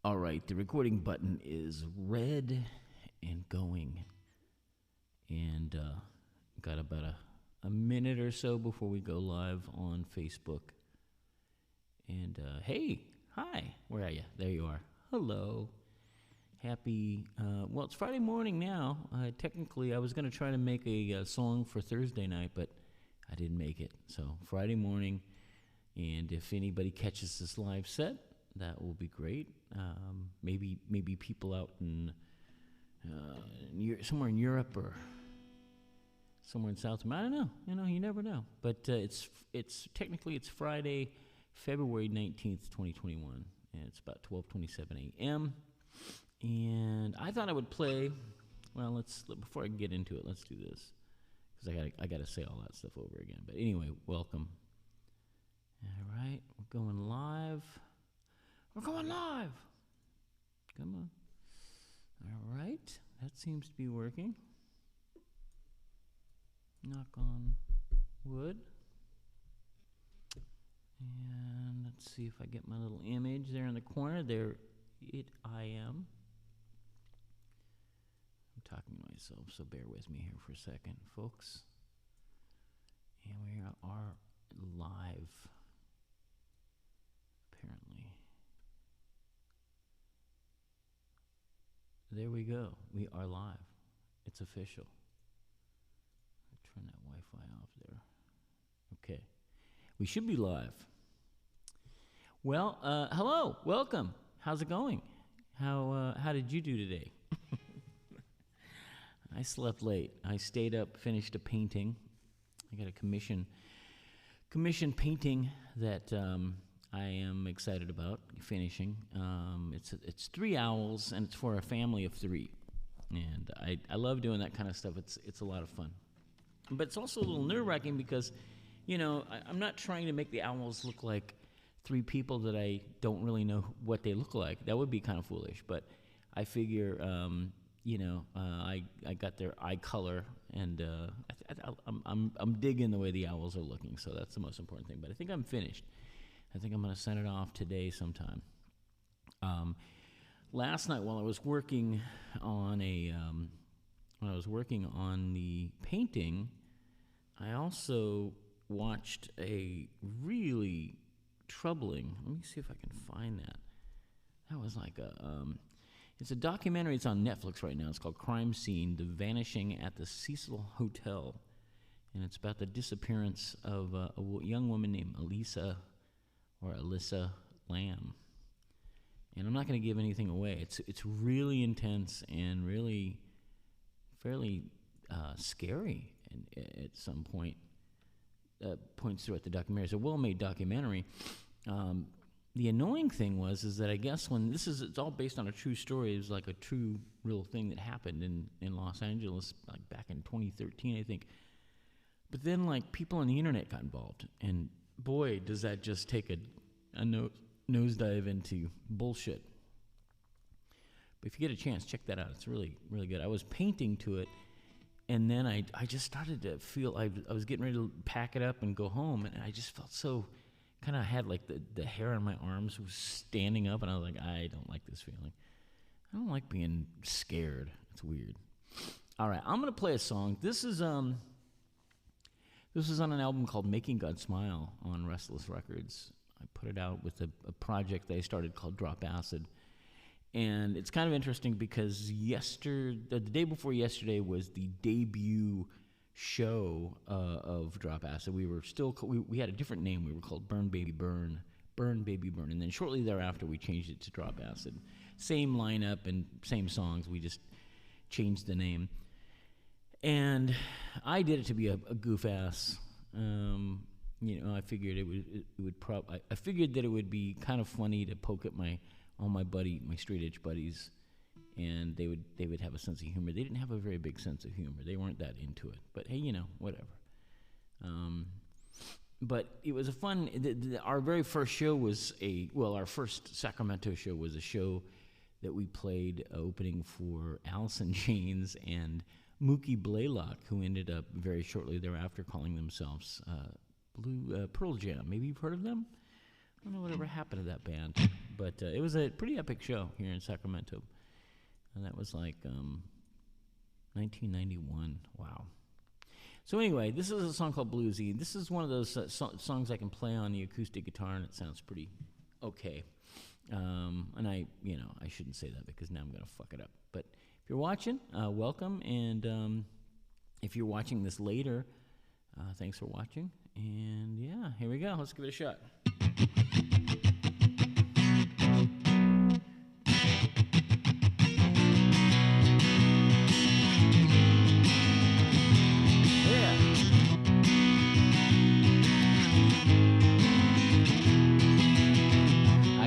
All right, the recording button is red and going. And got about a minute or so before we go live on Facebook. And hey, hi, where are you? There you are. Hello. Happy, well, it's Friday morning now. Technically, I was going to try to make a song for Thursday night, but I didn't make it. So Friday morning, and if anybody catches this live set, that will be great. Maybe people out in somewhere in Europe or somewhere in South America. I don't know. You never know. But it's technically it's Friday, February 19th, 2021, and it's about 12:27 a.m. And I thought I would play. Well, before I get into it, let's do this because I gotta say all that stuff over again. But anyway, welcome. All right, we're going live. We're going live. Come on. All right, that seems to be working. Knock on wood. And let's see if I get my little image there in the corner. There I am. I'm talking to myself, so bear with me here for a second, folks. And we are live, apparently. There we go. We are live. It's official. I'll turn that Wi-Fi off there. Okay. We should be live. Well, hello. Welcome. How's it going? How did you do today? I slept late. I stayed up, finished a painting. I got a commission painting that I am excited about finishing. It's 3 owls, and it's for a family of 3. And I love doing that kind of stuff. It's a lot of fun. But it's also a little nerve-wracking because, I'm not trying to make the owls look like 3 people that I don't really know what they look like. That would be kind of foolish. But I figure, I got their eye color, and I'm digging the way the owls are looking. So that's the most important thing. But I think I'm finished. I think I'm going to send it off today sometime. Last night, while I was working on the painting, I also watched a really troubling. Let me see if I can find that. That was like it's a documentary. It's on Netflix right now. It's called Crime Scene: The Vanishing at the Cecil Hotel, and it's about the disappearance of a young woman named Alyssa Lamb. And I'm not going to give anything away. It's really intense and really fairly scary at some points throughout the documentary. It's a well-made documentary. The annoying thing is that I guess it's all based on a true story. It was like a true, real thing that happened in Los Angeles, like back in 2013, I think. But then, like, people on the internet got involved, and boy, does that just take a nosedive into bullshit. But if you get a chance, check that out. It's really, really good. I was painting to it, and then I just started to feel, I was getting ready to pack it up and go home, and I just felt so, kind of had like the hair on my arms was standing up, and I was like, I don't like this feeling. I don't like being scared. It's weird. All right, I'm going to play a song. This is on an album called Making God Smile on Restless Records. I put it out with a project that I started called Drop Acid. And it's kind of interesting because the day before yesterday was the debut show of Drop Acid. We had a different name. We were called Burn Baby Burn. And then shortly thereafter, we changed it to Drop Acid. Same lineup and same songs. We just changed the name. And I did it to be a goof ass. I figured I figured that it would be kind of funny to poke at my straight edge buddies, and they would have a sense of humor. They didn't have a very big sense of humor. They weren't that into it. But hey, whatever. But it was a fun. Our very first show was our first Sacramento show was a show that we played opening for Alice in Chains and Mookie Blaylock, who ended up very shortly thereafter calling themselves Pearl Jam. Maybe you've heard of them? I don't know whatever happened to that band, But it was a pretty epic show here in Sacramento. And that was like 1991. Wow. So anyway, this is a song called Bluesy. This is one of those songs I can play on the acoustic guitar, and it sounds pretty okay. And I shouldn't say that because now I'm going to fuck it up. But if you're watching, welcome. And if you're watching this later, thanks for watching. And yeah, here we go. Let's give it a shot.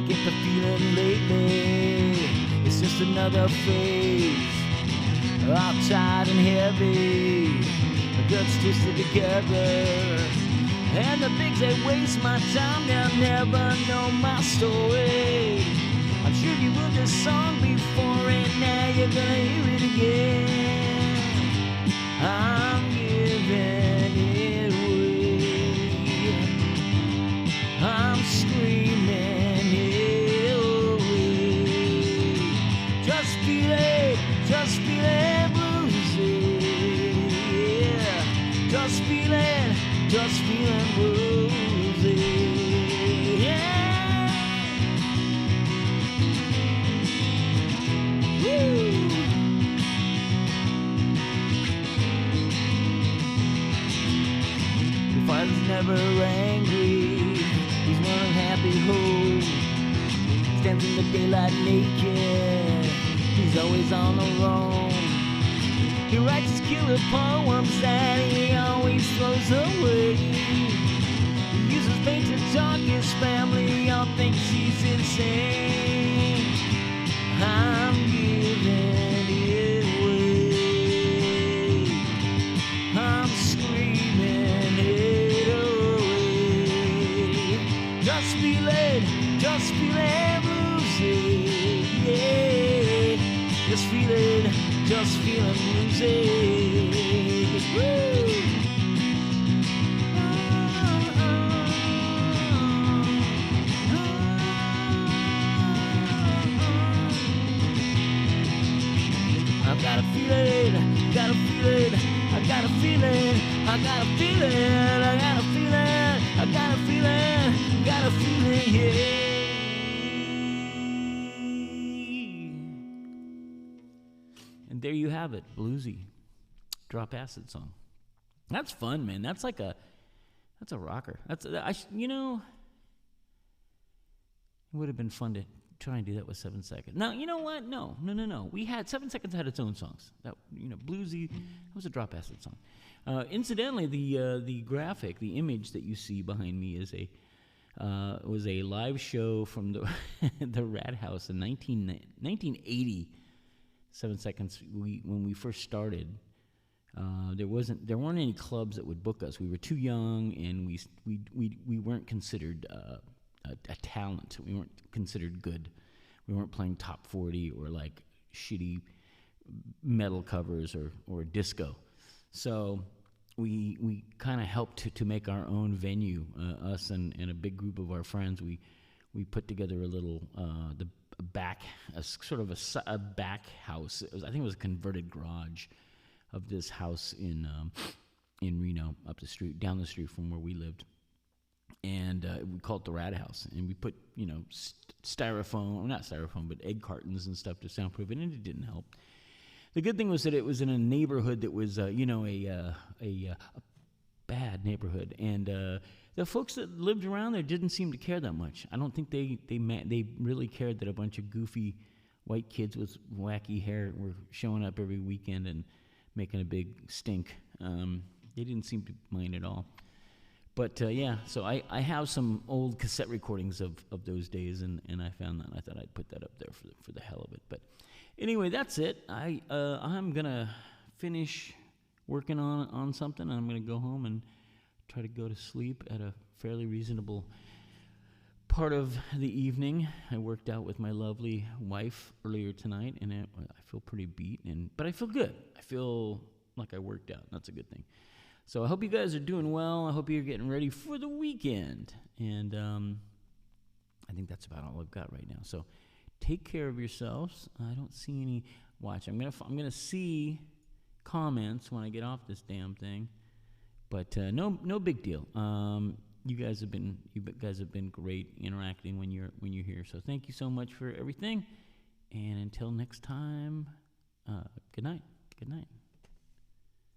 The feeling lately, it's just another phase, uptight and heavy, the guts twisted together, and the things that waste my time, they'll never know my story. I'm sure you heard this song before, and now you're gonna hear it again. I'm giving it away, I'm screaming. Just feeling bluesy, yeah. Just feeling bluesy, yeah. Woo. Your father's never angry, he's one unhappy hoe, stands in the daylight naked. He's always on the roam. He writes his killer poems that he always throws away. He uses paint to talk his family all thinks he's insane. I'm giving it away, I'm screaming it away. Just feeling bluesy, yeah. Just feeling bluesy. Woo! I've got a feeling, I got a feeling, I got a feeling, I got a feeling, I got a feeling, I got a feeling, got a feeling, yeah. And there you have it, Bluesy, Drop Acid song. That's fun, man. That's a rocker. It would have been fun to try and do that with 7 Seconds. Now, you know what? No. We had 7 Seconds had its own songs. That Bluesy, that was a Drop Acid song. Incidentally, the graphic, the image that you see behind me is was a live show from the the Rat House in 1980. 7 Seconds. When we first started, there weren't any clubs that would book us. We were too young, and we weren't considered a talent. We weren't considered good. We weren't playing top 40 or like shitty metal covers or disco. So we kind of helped to make our own venue. Us and a big group of our friends. We put together a little a back house. I think it was a converted garage of this house in Reno, down the street from where we lived, and we called it the Rat House. And we put not styrofoam, but egg cartons and stuff to soundproof it, and it didn't help. The good thing was that it was in a neighborhood that was a bad neighborhood, and the folks that lived around there didn't seem to care that much. I don't think they really cared that a bunch of goofy white kids with wacky hair were showing up every weekend and making a big stink. They didn't seem to mind at all. But so I have some old cassette recordings of those days, and I found that, and I thought I'd put that up there for the hell of it. But anyway, that's it. I'm gonna finish working on something, and I'm gonna go home and try to go to sleep at a fairly reasonable part of the evening. I worked out with my lovely wife earlier tonight, and I feel pretty beat, but I feel good. I feel like I worked out. That's a good thing. So I hope you guys are doing well. I hope you're getting ready for the weekend. And I think that's about all I've got right now. So take care of yourselves. I don't see any. Watch. I'm gonna see comments when I get off this damn thing. But no big deal. You guys have been great interacting when you're here. So thank you so much for everything. And until next time, good night. Good night.